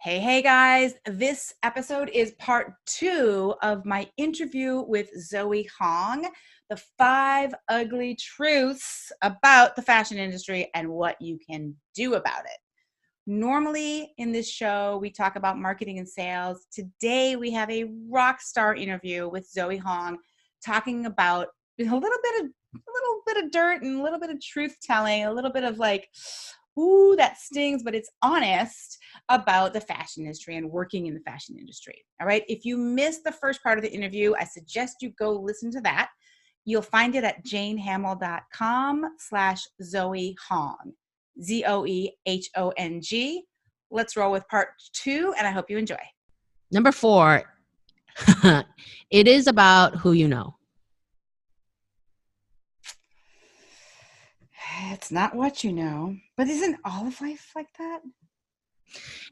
Hey guys, this episode is part 2 of my interview with Zoe Hong, the 5 ugly truths about the fashion industry and what you can do about it. Normally in this show, we talk about marketing and sales. Today, we have a rock star interview with Zoe Hong talking about a little bit of dirt and a little bit of truth telling, a little bit of like, ooh, that stings, but it's honest about the fashion industry and working in the fashion industry. All right. If you missed the first part of the interview, I suggest you go listen to that. You'll find it at janehamill.com/Zoe Hong, ZoeHong. Let's roll with part 2, and I hope you enjoy. Number 4, it is about who you know. It's not what you know, but isn't all of life like that?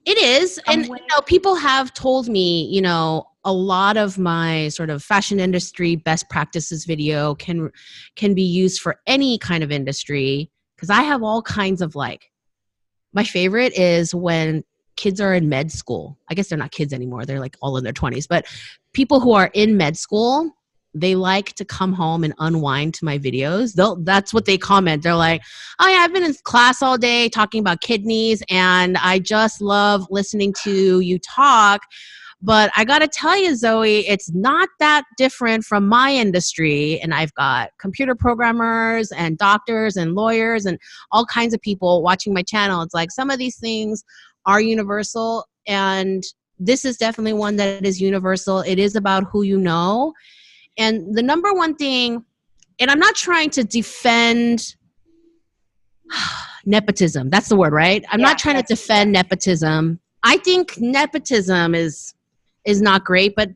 It is. And, people have told me, a lot of my sort of fashion industry best practices video can be used for any kind of industry, because I have all kinds of my favorite is when kids are in med school. I guess they're not kids anymore. They're like all in their 20s, but people who are in med school, they like to come home and unwind to my videos. That's what they comment. They're like, oh yeah, I've been in class all day talking about kidneys and I just love listening to you talk. But I got to tell you, Zoe, it's not that different from my industry. And I've got computer programmers and doctors and lawyers and all kinds of people watching my channel. It's like some of these things are universal. And this is definitely one that is universal. It is about who you know. And the number one thing, and I'm not trying to defend nepotism. That's the word, right? I'm not trying to defend nepotism. I think nepotism is not great, but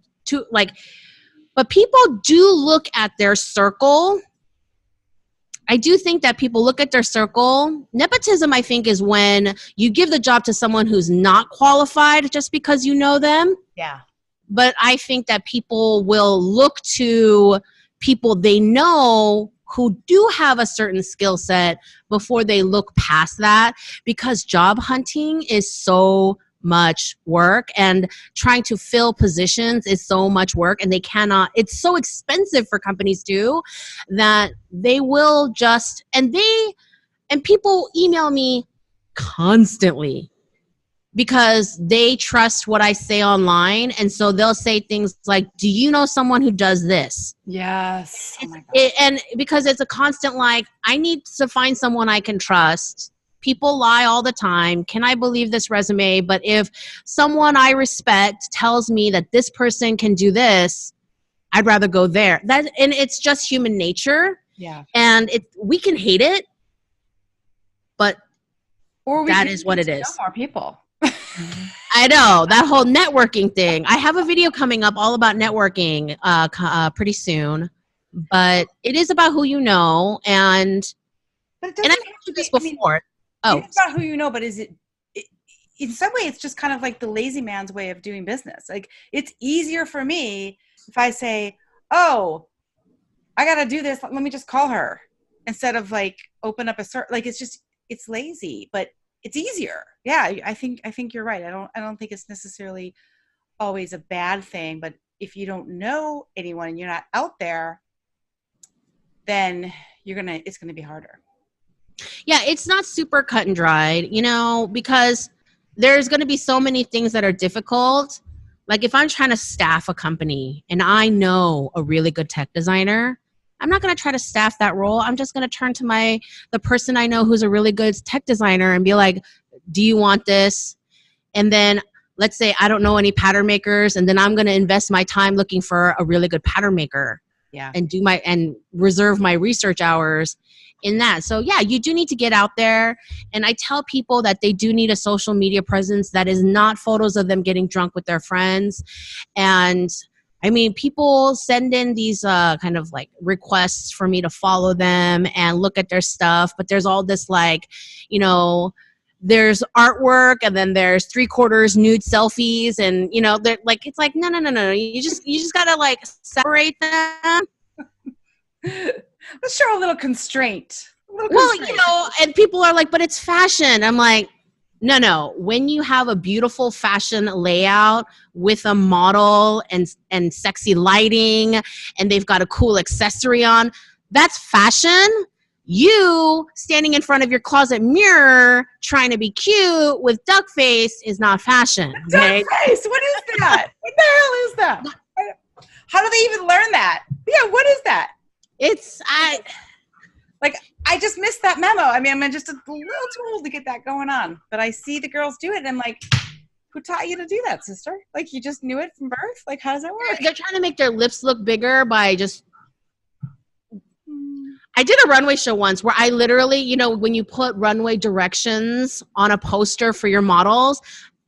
people do look at their circle. I do think that people look at their circle. Nepotism, I think, is when you give the job to someone who's not qualified just because you know them. Yeah. But I think that people will look to people they know who do have a certain skill set before they look past that, because job hunting is so much work and trying to fill positions is so much work, and it's so expensive for companies too that they will just, and people email me constantly because they trust what I say online. And so they'll say things like, do you know someone who does this? Yes. Oh my God. And because it's a constant, I need to find someone I can trust. People lie all the time. Can I believe this resume? But if someone I respect tells me that this person can do this, I'd rather go there. And it's just human nature. Yeah. And we can hate it, but that is what it is. More people. I know, that whole networking thing. I have a video coming up all about networking pretty soon, but it is about who you know. But it doesn't have to be before. It's about who you know, but is it in some way, it's just kind of like the lazy man's way of doing business. Like, it's easier for me if I say, oh, I got to do this. Let me just call her, instead of open up a search. It's lazy, but it's easier. Yeah, I think you're right. I don't think it's necessarily always a bad thing, but if you don't know anyone and you're not out there, then it's gonna be harder. Yeah, it's not super cut and dried, because there's going to be so many things that are difficult. Like if I'm trying to staff a company and I know a really good tech designer, I'm not going to try to staff that role. I'm just going to turn to the person I know who's a really good tech designer and be like, do you want this? And then let's say I don't know any pattern makers, and then I'm going to invest my time looking for a really good pattern maker. Yeah. And reserve my research hours in that. So yeah, you do need to get out there. And I tell people that they do need a social media presence that is not photos of them getting drunk with their friends. And I mean, people send in these kind of requests for me to follow them and look at their stuff. But there's all this there's artwork, and then there's 3/4 nude selfies, and they're it's no. You just gotta separate them. Let's show a little constraint. And people are like, but it's fashion. I'm like, No. When you have a beautiful fashion layout with a model and sexy lighting, and they've got a cool accessory on, that's fashion. You standing in front of your closet mirror trying to be cute with duck face is not fashion. Okay? Duck face? What is that? What the hell is that? How do they even learn that? Yeah, what is that? I just missed that memo. I mean, I'm just a little too old to get that going on. But I see the girls do it, and I'm like, who taught you to do that, sister? Like, you just knew it from birth? Like, how does that work? They're trying to make their lips look bigger by just... I did a runway show once where I literally, you know, when you put runway directions on a poster for your models,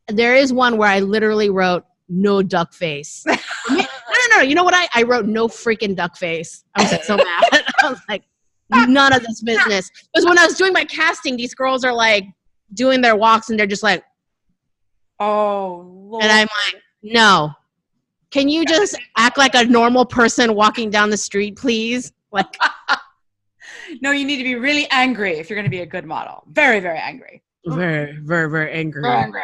there is one where I literally wrote, no duck face. No. You know what? I wrote no freaking duck face. I was like so mad. I was like, none of this business. Because when I was doing my casting, these girls are like doing their walks and they're just like, oh, Lord. And I'm like, no. Can you just act like a normal person walking down the street, please? Like, no, you need to be really angry if you're going to be a good model. Very, very angry. Very, very, very angry. Very angry.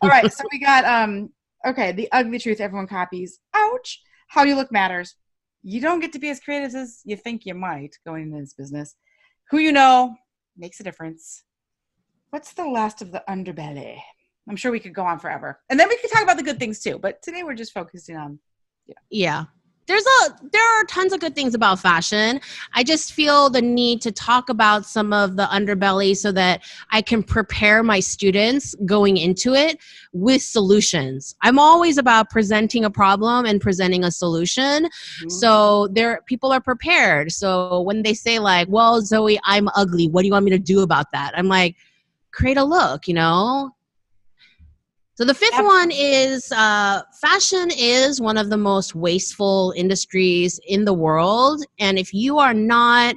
All right, so we got okay, the ugly truth everyone copies. Ouch. How you look matters. You don't get to be as creative as you think you might going into this business. Who you know makes a difference. What's the last of the underbelly? I'm sure we could go on forever. And then we could talk about the good things too. But today we're just focusing on, yeah. There are tons of good things about fashion. I just feel the need to talk about some of the underbelly so that I can prepare my students going into it with solutions. I'm always about presenting a problem and presenting a solution. Mm-hmm. So people are prepared. So when they say like, well, Zoe, I'm ugly. What do you want me to do about that? I'm like, create a look, you know? So the fifth one is fashion is one of the most wasteful industries in the world. And if you are not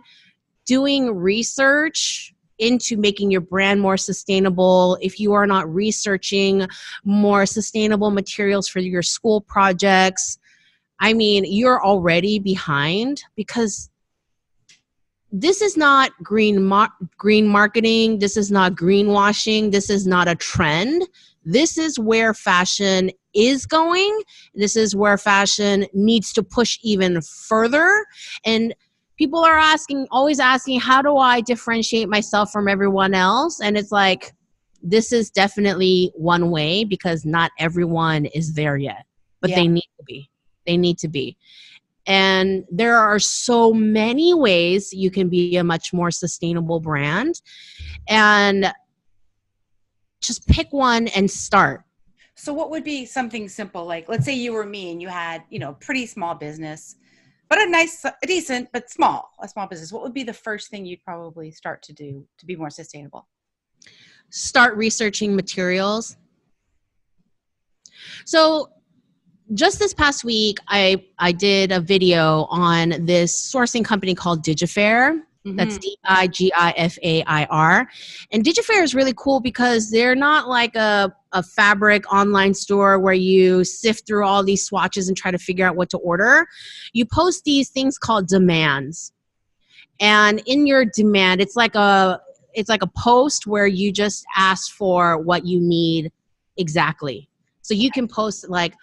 doing research into making your brand more sustainable, if you are not researching more sustainable materials for your school projects, I mean, you're already behind because this is not green marketing. This is not greenwashing. This is not a trend. This is where fashion is going. This is where fashion needs to push even further. And people are always asking, how do I differentiate myself from everyone else? And it's like, this is definitely one way because not everyone is there yet, but they need to be. They need to be. And there are so many ways you can be a much more sustainable brand. And just pick one and start. So what would be something simple? Like, let's say you were me and you had, pretty small business, but a decent, but a small business. What would be the first thing you'd probably start to do to be more sustainable? Start researching materials. So just this past week, I did a video on this sourcing company called Digitair. Mm-hmm. That's Digifair. And Digitair is really cool because they're not like a fabric online store where you sift through all these swatches and try to figure out what to order. You post these things called demands. And in your demand, it's like a post where you just ask for what you need exactly. So you can post like,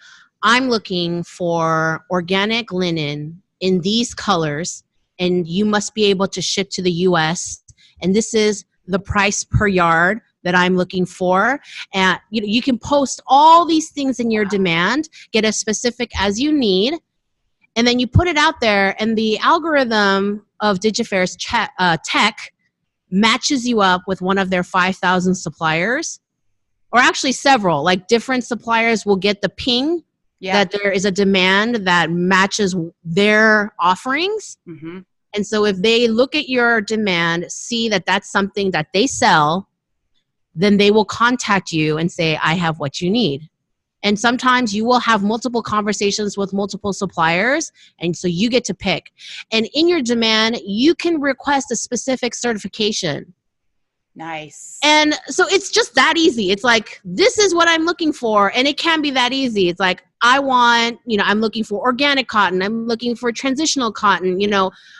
I'm looking for organic linen in these colors, and you must be able to ship to the US. And this is the price per yard that I'm looking for. And you can post all these things in your demand, get as specific as you need, and then you put it out there, and the algorithm of Digitair's tech matches you up with one of their 5,000 suppliers, or actually several. Like different suppliers will get the ping that there is a demand that matches their offerings. Mm-hmm. And so if they look at your demand, see that that's something that they sell, then they will contact you and say, I have what you need. And sometimes you will have multiple conversations with multiple suppliers, and so you get to pick. And in your demand, you can request a specific certification. Nice. And so it's just that easy. It's like, this is what I'm looking for. And it can be that easy. It's like, I'm looking for organic cotton. I'm looking for transitional cotton,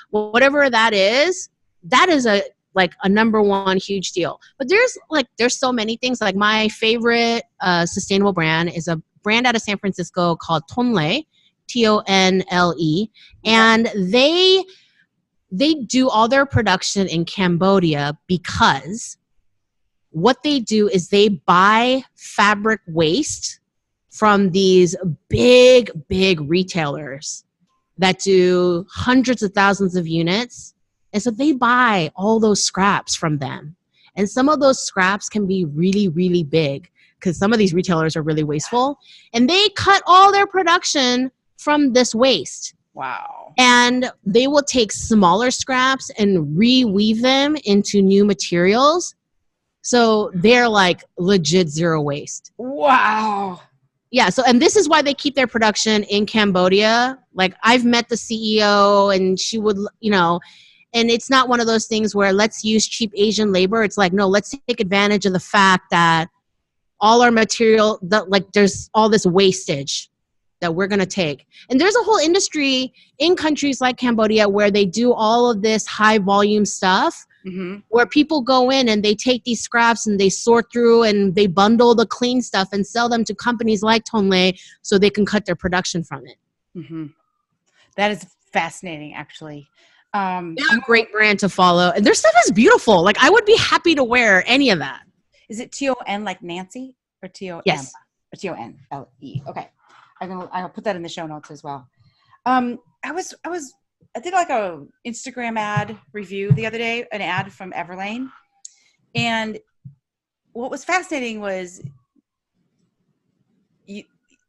whatever that is a like a number one huge deal. But there's so many things. Like my favorite sustainable brand is a brand out of San Francisco called Tonle, Tonle, and they do all their production in Cambodia because what they do is they buy fabric waste from these big retailers that do hundreds of thousands of units. And so they buy all those scraps from them. And some of those scraps can be really, really big because some of these retailers are really wasteful. And they cut all their production from this waste. Wow. And they will take smaller scraps and reweave them into new materials. So they're like legit zero waste. Wow. Yeah. So, and this is why they keep their production in Cambodia. Like I've met the CEO and she would, and it's not one of those things where let's use cheap Asian labor. It's like, no, let's take advantage of the fact that all our material, there's all this wastage that we're going to take. And there's a whole industry in countries like Cambodia where they do all of this high volume stuff. Mm-hmm. Where people go in and they take these scraps and they sort through and they bundle the clean stuff and sell them to companies like Tonle so they can cut their production from it. Mm-hmm. That is fascinating, actually. They're a great brand to follow. And their stuff is beautiful. Like I would be happy to wear any of that. Is it T-O-N like Nancy or T-O-M? Yes. Or T-O-N-L-E. Okay. I'll put that in the show notes as well. I did like a Instagram ad review the other day, an ad from Everlane. And what was fascinating was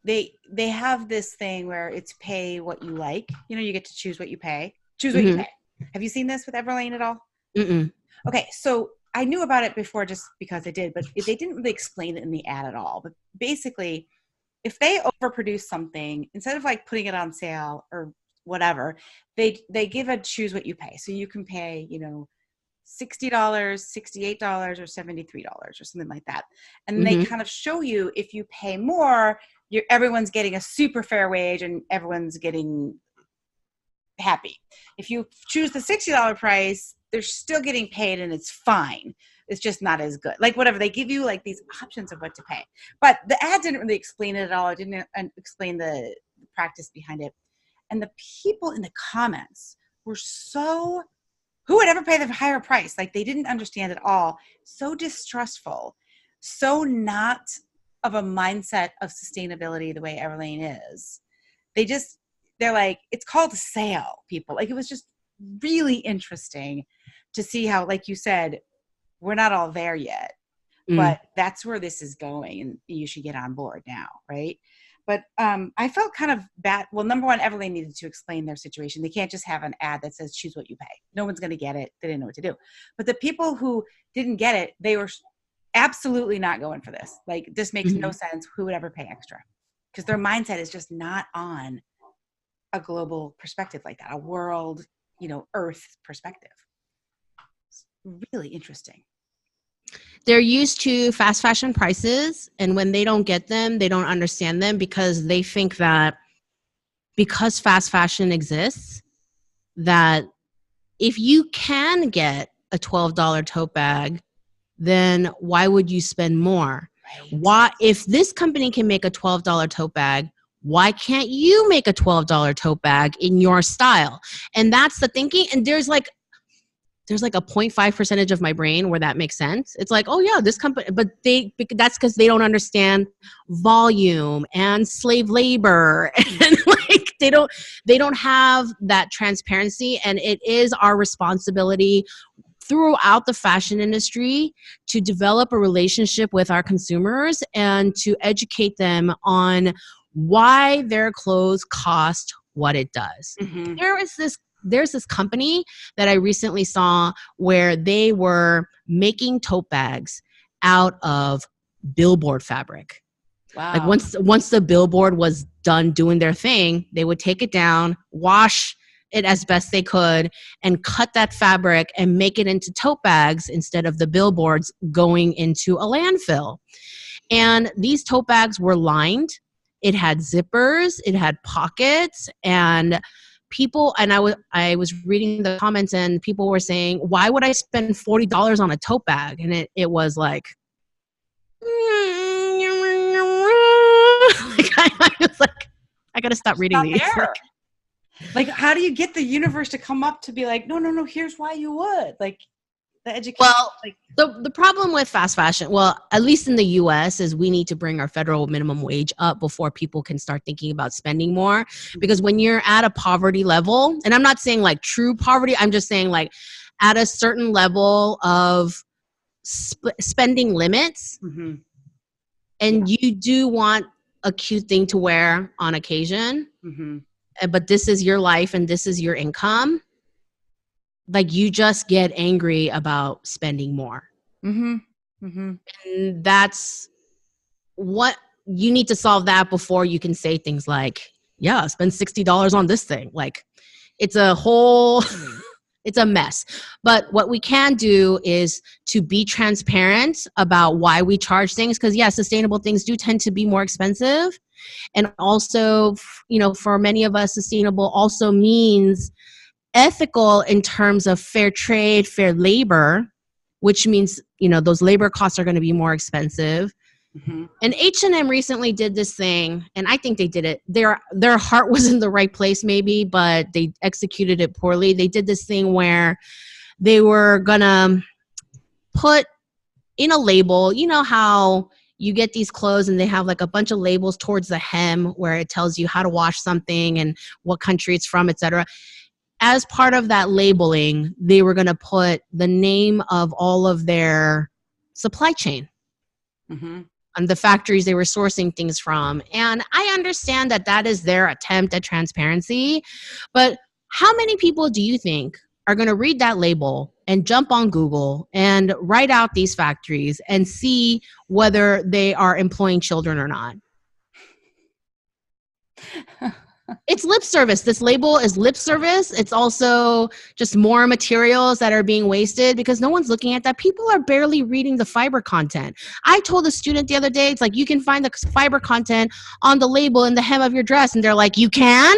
they have this thing where it's pay what you like. You get to choose what you pay. Choose what you pay. Have you seen this with Everlane at all? Mm-mm. Okay, so I knew about it before just because I did, but they didn't really explain it in the ad at all. But basically, if they overproduce something, instead of like putting it on sale or whatever, they give a choose what you pay. So you can pay, $60, $68, or $73 or something like that. And they kind of show you if you pay more, everyone's getting a super fair wage and everyone's getting happy. If you choose the $60 price, they're still getting paid and it's fine. It's just not as good. Like whatever, they give you like these options of what to pay. But the ad didn't really explain it at all. It didn't explain the practice behind it. And the people in the comments were who would ever pay the higher price? Like they didn't understand at all. So distrustful, so not of a mindset of sustainability the way Everlane is. They're like, it's called a sale, people. Like it was just really interesting to see how, like you said, we're not all there yet, but that's where this is going and you should get on board now, right? But I felt kind of bad. Well, number one, Everlane needed to explain their situation. They can't just have an ad that says, choose what you pay. No one's going to get it. They didn't know what to do. But the people who didn't get it, they were absolutely not going for this. Like, this makes no sense. Who would ever pay extra? Because their mindset is just not on a global perspective like that, a world, Earth perspective. It's really interesting. They're used to fast fashion prices, and when they don't get them, they don't understand them because they think that because fast fashion exists, that if you can get a $12 tote bag, then why would you spend more? Right. Why, if this company can make a $12 tote bag, why can't you make a $12 tote bag in your style? And that's the thinking. And there's like a 0.5% of my brain where that makes sense. It's like, oh yeah, this company, but that's because they don't understand volume and slave labor. And like, they don't have that transparency. And it is our responsibility throughout the fashion industry to develop a relationship with our consumers and to educate them on why their clothes cost what it does. Mm-hmm. There's this company that I recently saw where they were making tote bags out of billboard fabric. Wow. Like once the billboard was done doing their thing, they would take it down, wash it as best they could, and cut that fabric and make it into tote bags instead of the billboards going into a landfill. And these tote bags were lined. It had zippers, it had pockets, and people, and I was reading the comments, and people were saying, why would I spend $40 on a tote bag? And it was like, I was like, I gotta stop reading these. Like, how do you get the universe to come up to be like, no, here's why you would, like, the education. Well, like, the problem with fast fashion, well, at least in the US, is we need to bring our federal minimum wage up before people can start thinking about spending more. Because when you're at a poverty level, and I'm not saying like true poverty, I'm just saying like at a certain level of spending limits, and you do want a cute thing to wear on occasion, but this is your life and this is your income, like you just get angry about spending more. And that's what you need to solve, that before you can say things like, yeah, spend $60 on this thing. Like, it's a whole it's a mess. But what we can do is to be transparent about why we charge things, because sustainable things do tend to be more expensive. And also, for many of us, sustainable also means ethical in terms of fair trade, fair labor, which means, those labor costs are going to be more expensive. And H&M recently did this thing, and I think they did it. Their heart was in the right place maybe, but they executed it poorly. They did this thing where they were going to put in a label, how you get these clothes and they have like a bunch of labels towards the hem where it tells you how to wash something and what country it's from, etc. As part of that labeling, they were going to put the name of all of their supply chain and the factories they were sourcing things from. And I understand that that is their attempt at transparency, but how many people do you think are going to read that label and jump on Google and write out these factories and see whether they are employing children or not? It's lip service. This label is lip service. It's also just more materials that are being wasted because no one's looking at that. People are barely reading the fiber content. I told a student the other day, it's like, you can find the fiber content on the label in the hem of your dress. And they're like, you can?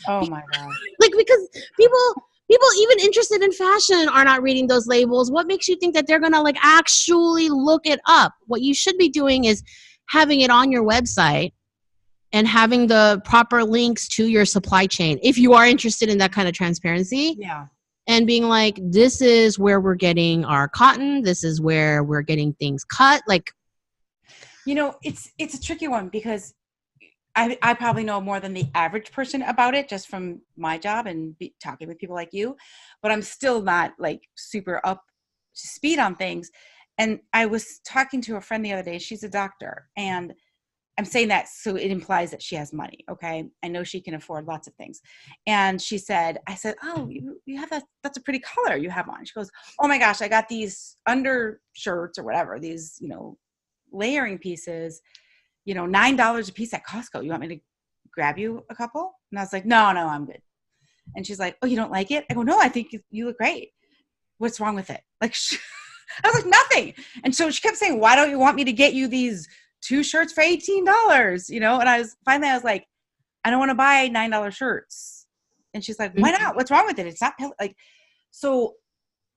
Oh my God. Like, because people even interested in fashion are not reading those labels. What makes you think that they're going to like actually look it up? What you should be doing is having it on your website and having the proper links to your supply chain if you are interested in that kind of transparency. Yeah. And being like, this is where we're getting our cotton. This is where we're getting things cut. Like, it's a tricky one because I probably know more than the average person about it just from my job and talking with people like you, but I'm still not like super up to speed on things. And I was talking to a friend the other day. She's a doctor, and I'm saying that so it implies that she has money. Okay. I know she can afford lots of things. And I said, oh, you have that's a pretty color you have on. She goes, oh my gosh, I got these undershirts or whatever, these, layering pieces, $9 a piece at Costco. You want me to grab you a couple? And I was like, no, I'm good. And she's like, oh, you don't like it? I go, no, I think you look great. What's wrong with it? Like, I was like, nothing. And so she kept saying, why don't you want me to get you these 2 shirts for $18, and I was like, I don't want to buy $9 shirts. And she's like, why not? What's wrong with it? It's not like, so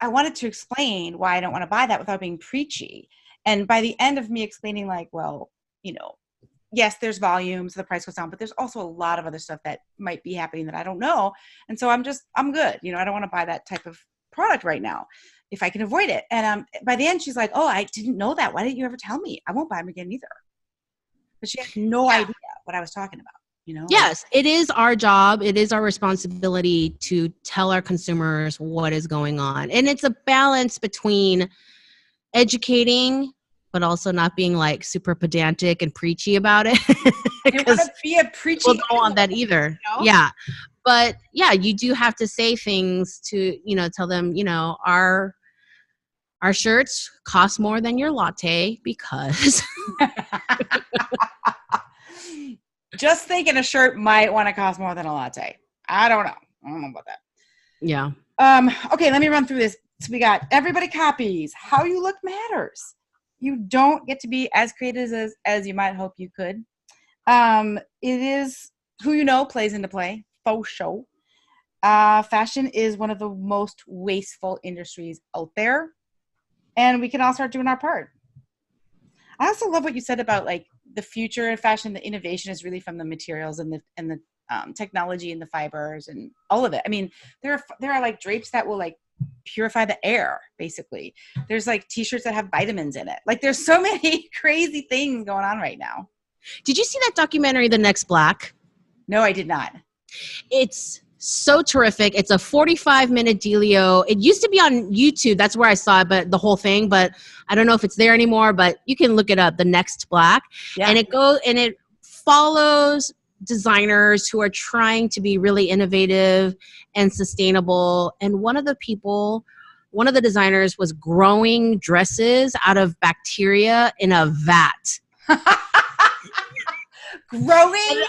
I wanted to explain why I don't want to buy that without being preachy. And by the end of me explaining like, well, yes, there's volume, so the price goes down, but there's also a lot of other stuff that might be happening that I don't know. And so I'm good. I don't want to buy that type of product right now if I can avoid it. And by the end, she's like, oh, I didn't know that. Why didn't you ever tell me? I won't buy them again either. But she had no idea what I was talking about, Yes, it is our job. It is our responsibility to tell our consumers what is going on. And it's a balance between educating, but also not being like super pedantic and preachy about it. I don't want to be a preachy. People don't want that either. Yeah. But yeah, you do have to say things to, tell them, our shirts cost more than your latte because. Just thinking a shirt might want to cost more than a latte. I don't know about that. Yeah. Okay, let me run through this. So we got everybody copies. How you look matters. You don't get to be as creative as you might hope you could. It is who plays into play. Faux show. Fashion is one of the most wasteful industries out there, and we can all start doing our part. I also love what you said about like the future of fashion. The innovation is really from the materials and the technology and the fibers and all of it. I mean, there are like drapes that will like purify the air. Basically, there's like t-shirts that have vitamins in it. Like, there's so many crazy things going on right now. Did you see that documentary, The Next Black? No, I did not. It's so terrific. It's a 45-minute dealio. It used to be on YouTube. That's where I saw it, but the whole thing. But I don't know if it's there anymore. But you can look it up. The Next Black, and it follows designers who are trying to be really innovative and sustainable. And one of the designers was growing dresses out of bacteria in a vat. Growing?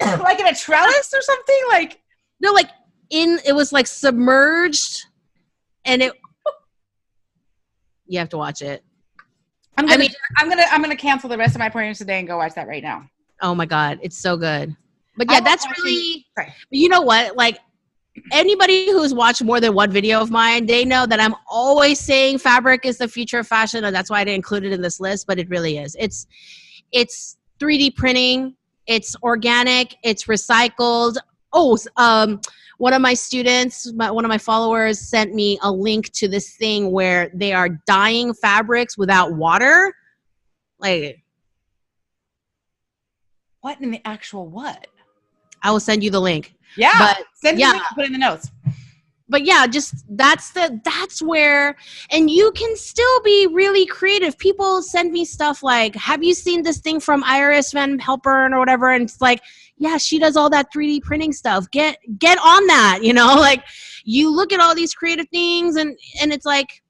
Like in a trellis or something? Like, no, like it was like submerged, and you have to watch it. I'm gonna cancel the rest of my appointments today and go watch that right now. Oh my God, it's so good. But yeah, that's really, you know what? Like, anybody who's watched more than one video of mine, they know that I'm always saying fabric is the future of fashion, and that's why I didn't include it in this list, but it really is. It's 3D printing, it's organic, it's recycled. One of my students, one of my followers sent me a link to this thing where they are dyeing fabrics without water. Like, what in the actual what? I will send you the link. Yeah, but send me the link, put it in the notes. But yeah, just that's where, and you can still be really creative. People send me stuff like, have you seen this thing from Iris Van Helpern or whatever? And it's like, yeah, she does all that 3D printing stuff. Get on that, like you look at all these creative things and it's like,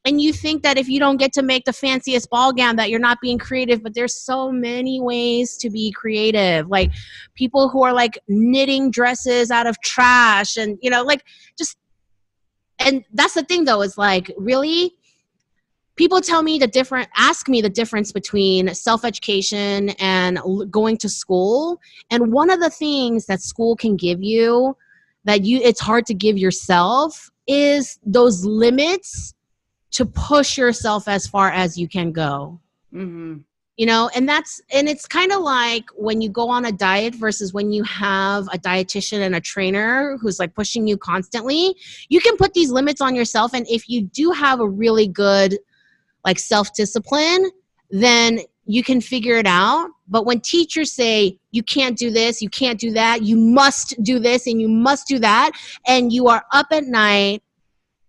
and you think that if you don't get to make the fanciest ball gown that you're not being creative, but there's so many ways to be creative. Like people who are like knitting dresses out of trash and, like just, and that's the thing though, is like, really, people ask me the difference between self-education and going to school. And one of the things that school can give you that it's hard to give yourself is those limits to push yourself as far as you can go. Mm-hmm. And it's kind of like when you go on a diet versus when you have a dietitian and a trainer who's like pushing you constantly. You can put these limits on yourself. And if you do have a really good like self-discipline, then you can figure it out. But when teachers say, you can't do this, you can't do that, you must do this and you must do that, and you are up at night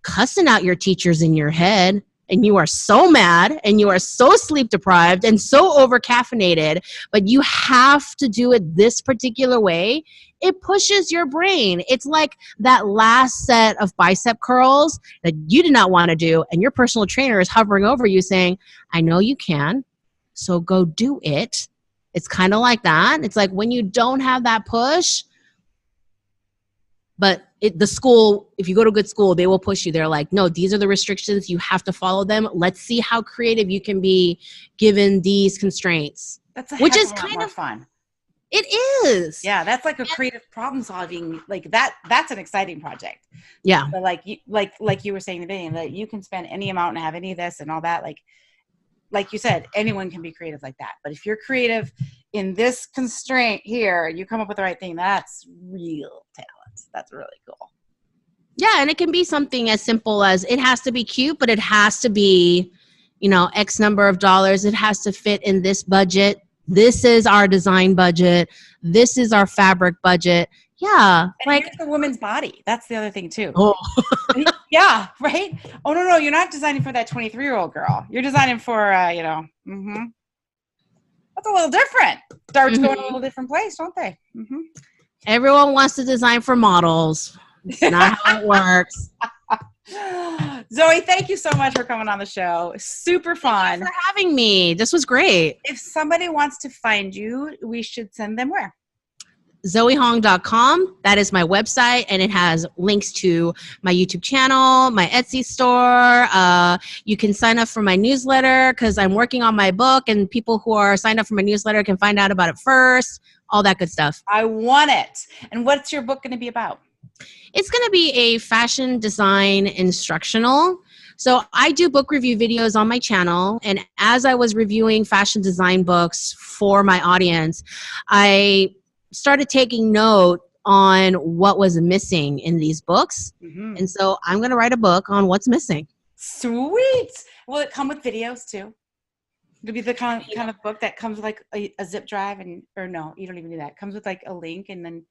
cussing out your teachers in your head, and you are so mad and you are so sleep deprived and so over caffeinated, but you have to do it this particular way, it pushes your brain. It's like that last set of bicep curls that you did not want to do, and your personal trainer is hovering over you saying, I know you can, so go do it. It's kind of like that. It's like when you don't have that push, but the school, if you go to a good school, they will push you. They're like, no, these are the restrictions. You have to follow them. Let's see how creative you can be given these constraints. Which is kind of fun. It is. Yeah, that's like a creative problem solving. Like that's an exciting project. Yeah. But like you were saying today, that you can spend any amount and have any of this and all that. Like you said, anyone can be creative like that. But if you're creative in this constraint here, you come up with the right thing. That's real talent. That's really cool. Yeah, and it can be something as simple as it has to be cute, but it has to be, X number of dollars. It has to fit in this budget. This is our design budget. This is our fabric budget. Yeah. And like here's the woman's body. That's the other thing too. Oh. Yeah, right? Oh, no. You're not designing for that 23-year-old girl. You're designing for, That's a little different. Darts go in a little different place, don't they? Mm-hmm. Everyone wants to design for models. It's not how it works. Zoe, thank you so much for coming on the show. Super fun. Thank you for having me. This was great. If somebody wants to find you, we should send them where? zoehong.com. That is my website, and it has links to my YouTube channel, my Etsy store. You can sign up for my newsletter because I'm working on my book, and people who are signed up for my newsletter can find out about it first, all that good stuff. I want it. And what's your book going to be about? It's going to be a fashion design instructional. So I do book review videos on my channel. And as I was reviewing fashion design books for my audience, I started taking note on what was missing in these books. Mm-hmm. And so I'm going to write a book on what's missing. Sweet. Will it come with videos too? It'll be the kind of book that comes with like a zip drive or no, you don't even do that. It comes with like a link and then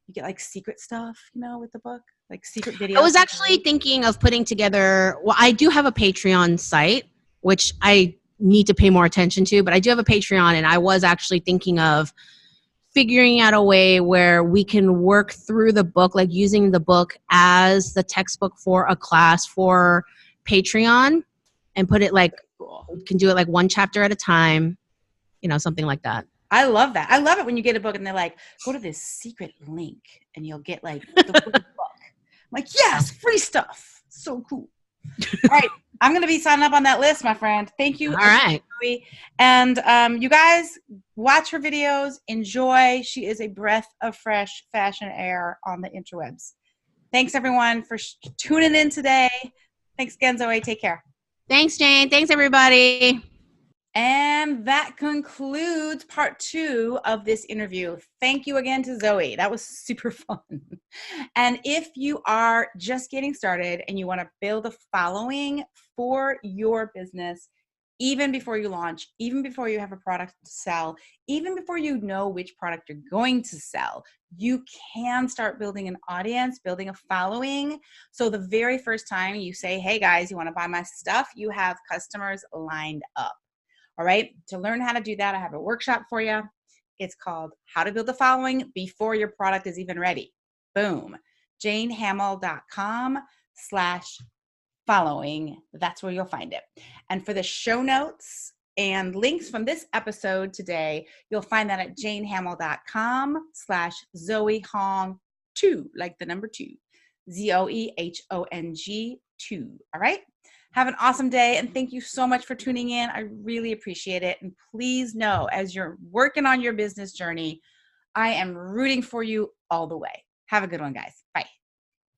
you get like secret stuff, with the book, like secret videos. I was actually thinking of putting together, I do have a Patreon site, which I need to pay more attention to, but I do have a Patreon, and I was actually thinking of figuring out a way where we can work through the book, like using the book as the textbook for a class for Patreon, and put it like, we can do it like one chapter at a time, something like that. I love that. I love it when you get a book and they're like, go to this secret link and you'll get like the book. I'm like, yes, free stuff. So cool. All right. I'm going to be signing up on that list, my friend. Thank you. All right. And you guys watch her videos. Enjoy. She is a breath of fresh fashion air on the interwebs. Thanks, everyone, for tuning in today. Thanks again, Zoe. Take care. Thanks, Jane. Thanks, everybody. And that concludes part 2 of this interview. Thank you again to Zoe. That was super fun. And if you are just getting started and you want to build a following for your business, even before you launch, even before you have a product to sell, even before you know which product you're going to sell, you can start building an audience, building a following. So the very first time you say, hey guys, you want to buy my stuff, you have customers lined up. All right. To learn how to do that, I have a workshop for you. It's called How to Build a Following Before Your Product is Even Ready. Boom. janehamill.com/following. That's where you'll find it. And for the show notes and links from this episode today, you'll find that at janehamill.com/Zoe Hong 2, like the number 2. ZOEHONG 2. All right. Have an awesome day, and thank you so much for tuning in. I really appreciate it. And please know, as you're working on your business journey, I am rooting for you all the way. Have a good one, guys. Bye.